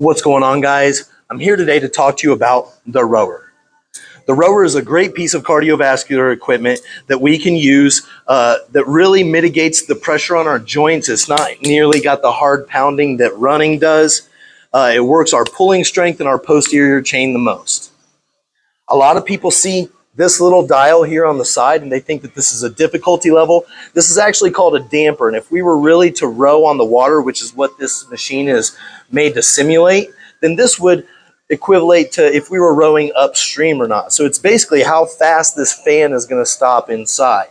What's going on, guys? I'm here today to talk to you about the rower. The rower is a great piece of cardiovascular equipment that we can use that really mitigates the pressure on our joints. It's not nearly got the hard pounding that running does. It works our pulling strength and our posterior chain the most. A lot of people see this little dial here on the side and they think that this is a difficulty level. This is actually called a damper, and if we were really to row on the water, which is what this machine is made to simulate, then this would equivalent to if we were rowing upstream or not. So it's basically how fast this fan is going to stop inside.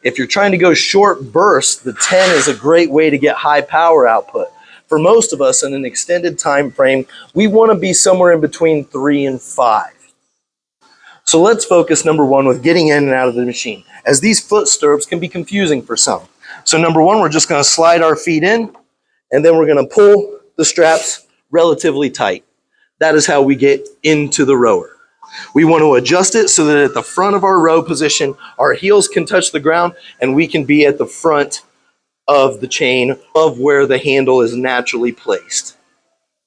If you're trying to go short bursts, the 10 is a great way to get high power output. For most of us in an extended time frame, we want to be somewhere in between 3 and 5. So let's focus, number one, with getting in and out of the machine, as these foot stirrups can be confusing for some. So number one, we're just going to slide our feet in, and then we're going to pull the straps relatively tight. That is how we get into the rower. We want to adjust it so that at the front of our row position, our heels can touch the ground and we can be at the front of the chain of where the handle is naturally placed.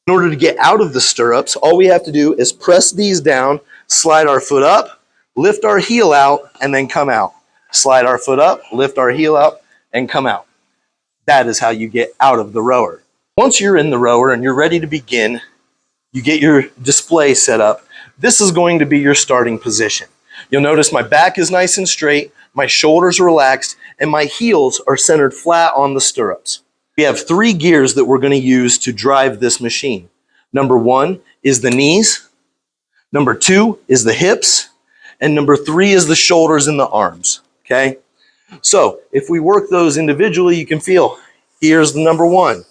In order to get out of the stirrups, all we have to do is press these down, slide our foot up, lift our heel out, and then come out. Slide our foot up, lift our heel out, and come out. That is how you get out of the rower. Once you're in the rower and you're ready to begin, you get your display set up. This is going to be your starting position. You'll notice my back is nice and straight, my shoulders are relaxed, and my heels are centered flat on the stirrups. We have 3 gears that we're going to use to drive this machine. Number 1 is the knees, number 2 is the hips, and number 3 is the shoulders and the arms, okay? So if we work those individually, you can feel, here's the number 1.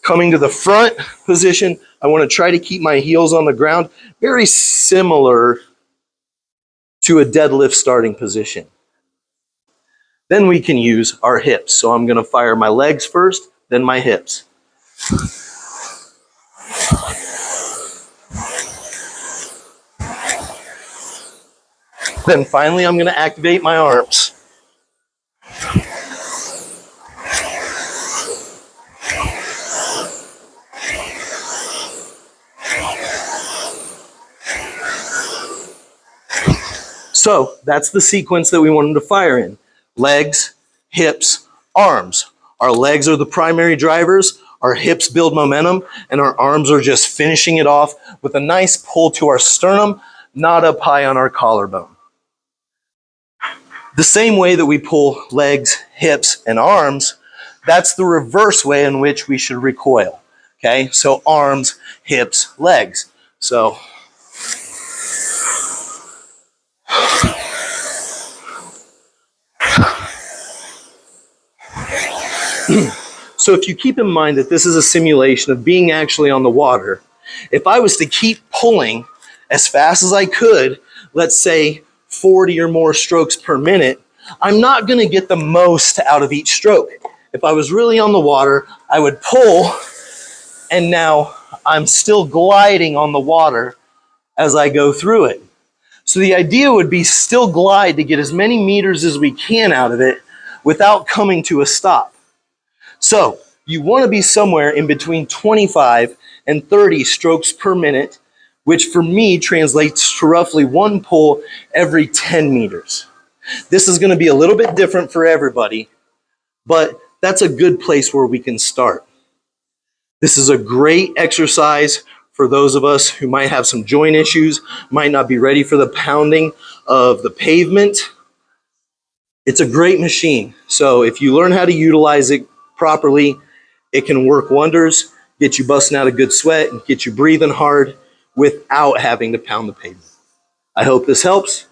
Coming to the front position, I want to try to keep my heels on the ground, very similar to a deadlift starting position. Then we can use our hips. So I'm going to fire my legs first, then my hips. Then finally, I'm going to activate my arms. So that's the sequence that we wanted to fire in. Legs, hips, arms. Our legs are the primary drivers, our hips build momentum, and our arms are just finishing it off with a nice pull to our sternum, not up high on our collarbone. The same way that we pull legs, hips, and arms, that's the reverse way in which we should recoil. Okay, so arms, hips, legs. So so if you keep in mind that this is a simulation of being actually on the water, if I was to keep pulling as fast as I could, let's say 40 or more strokes per minute, I'm not going to get the most out of each stroke. If I was really on the water, I would pull, and now I'm still gliding on the water as I go through it. So the idea would be still glide to get as many meters as we can out of it without coming to a stop. So you want to be somewhere in between 25 and 30 strokes per minute, which for me translates to roughly 1 pull every 10 meters. This is going to be a little bit different for everybody, but that's a good place where we can start. This is a great exercise for those of us who might have some joint issues, might not be ready for the pounding of the pavement. It's a great machine. So if you learn how to utilize it properly, it can work wonders, get you busting out a good sweat, and get you breathing hard without having to pound the pavement. I hope this helps.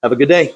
Have a good day.